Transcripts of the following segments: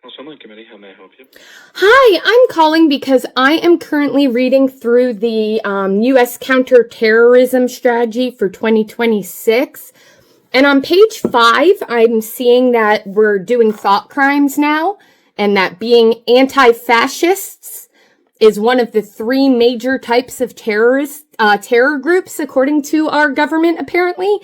House Homeland Committee, how may I help you? Hi, I'm calling because I am currently reading through the U.S. Counterterrorism Strategy for 2026. And on page 5, I'm seeing that we're doing thought crimes now, and that being anti-fascists is one of the 3 major types of terror groups, according to our government, apparently.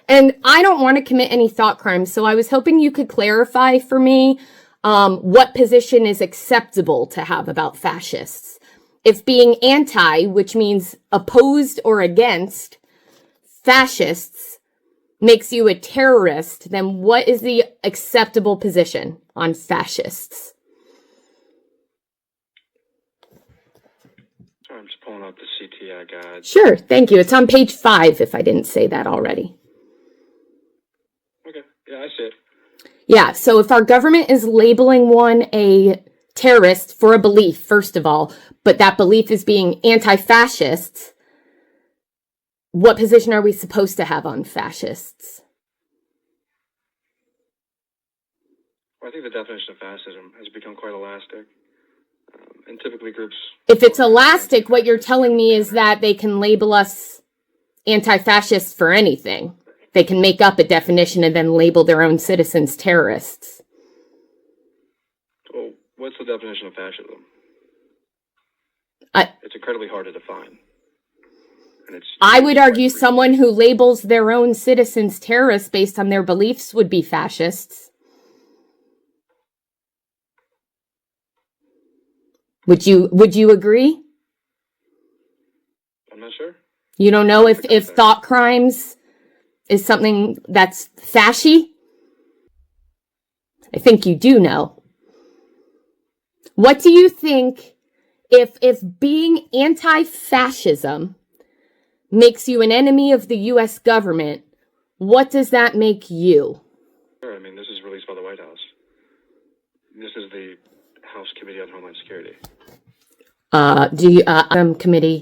And I don't want to commit any thought crimes, so I was hoping you could clarify for me what position is acceptable to have about fascists. If being anti, which means opposed or against fascists, makes you a terrorist, then what is the acceptable position on fascists? Sorry, I'm just pulling up the CTI guide. Sure, thank you. It's on page 5, if I didn't say that already. Okay, yeah, I see it. Yeah, so if our government is labeling one a terrorist for a belief, first of all, but that belief is being anti-fascists, what position are we supposed to have on fascists? Well, I think the definition of fascism has become quite elastic. And typically groups... If it's elastic, what you're telling me is that they can label us anti-fascists for anything. They can make up a definition and then label their own citizens terrorists. Well, what's the definition of fascism? It's incredibly hard to define. And I would argue someone who labels their own citizens terrorists based on their beliefs would be fascists. Would you agree? I'm not sure. You don't know if thought crimes is something that's fascy? I think you do know. What do you think if being anti-fascism makes you an enemy of the U.S. government, what does that make you? Sure, I mean, this is released by the White House. This is the House Committee on Homeland Security.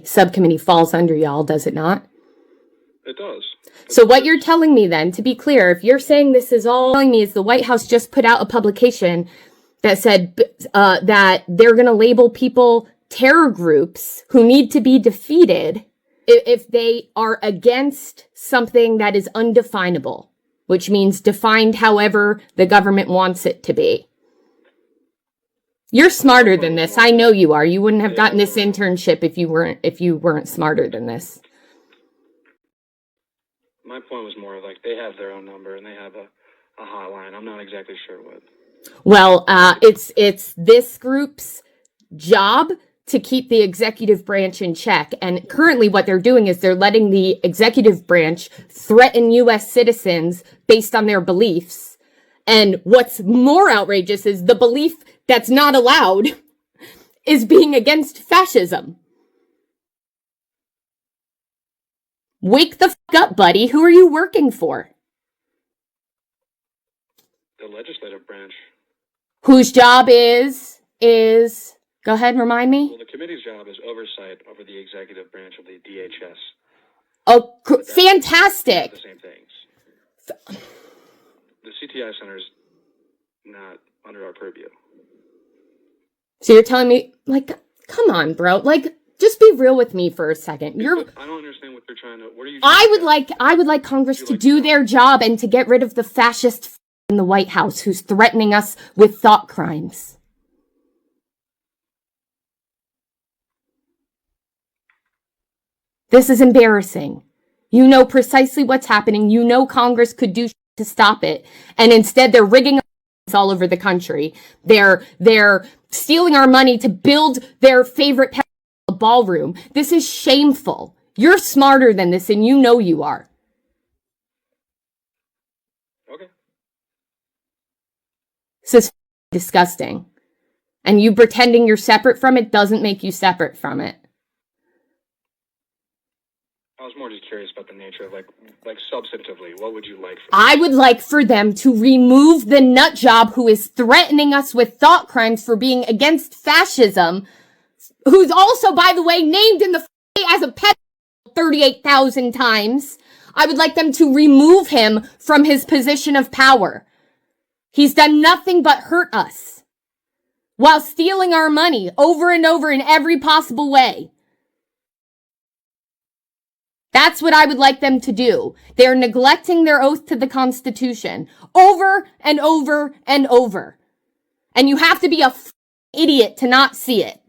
Subcommittee falls under y'all, does it not? It does. So what you're telling me then, to be clear, if you're saying this is all telling me is the White House just put out a publication that said that they're going to label people terror groups who need to be defeated if they are against something that is undefinable, which means defined however the government wants it to be. You're smarter than this. I know you are. You wouldn't have gotten this internship if you weren't smarter than this. My point was more like they have their own number and they have a hotline. I'm not exactly sure what. Well, it's this group's job to keep the executive branch in check. And currently what they're doing is they're letting the executive branch threaten U.S. citizens based on their beliefs. And what's more outrageous is the belief that's not allowed is being against fascism. Wake the fuck up, buddy. Who are you working for? The legislative branch. Whose job is, go ahead, remind me. Well, the committee's job is oversight over the executive branch of the DHS. Oh, fantastic. The same things. The CTI Center is not under our purview. So you're telling me, like, come on, bro. Like, just be real with me for a second. I don't understand what they're trying to. What are you? I would like Congress to do their job and to get rid of the fascist in the White House who's threatening us with thought crimes. This is embarrassing. You know precisely what's happening. You know Congress could do to stop it, and instead they're rigging all over the country. They're stealing our money to build their favorite ballroom. This is shameful. You're smarter than this, and you know you are. Okay. This is disgusting. And you pretending you're separate from it doesn't make you separate from it. I was more just curious about the nature of, like substantively, what would you like from I would like for them to remove the nut job who is threatening us with thought crimes for being against fascism, who's also, by the way, named in the as a pet 38,000 times. I would like them to remove him from his position of power. He's done nothing but hurt us. while stealing our money over and over in every possible way. That's what I would like them to do. They're neglecting their oath to the Constitution over and over and over. And you have to be a idiot to not see it.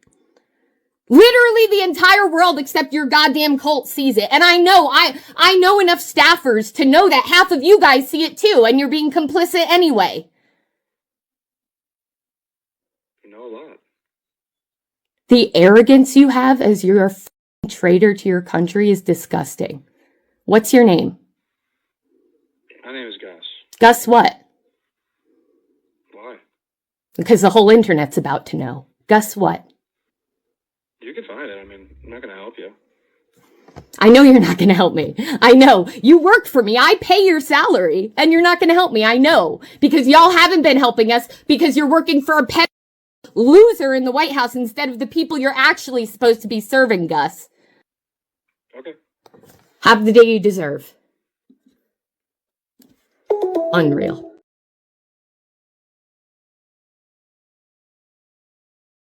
Literally the entire world except your goddamn cult sees it. And I know enough staffers to know that half of you guys see it too, and you're being complicit anyway. You know a lot. The arrogance you have as you're a traitor to your country is disgusting. What's your name? My name is Gus. Gus what? Why? Because the whole internet's about to know. Gus what? You can find it. I mean, I'm not going to help you. I know you're not going to help me. I know. You work for me. I pay your salary. And you're not going to help me. I know. Because y'all haven't been helping us because you're working for a pet loser in the White House instead of the people you're actually supposed to be serving, Gus. Okay. Have the day you deserve. Unreal.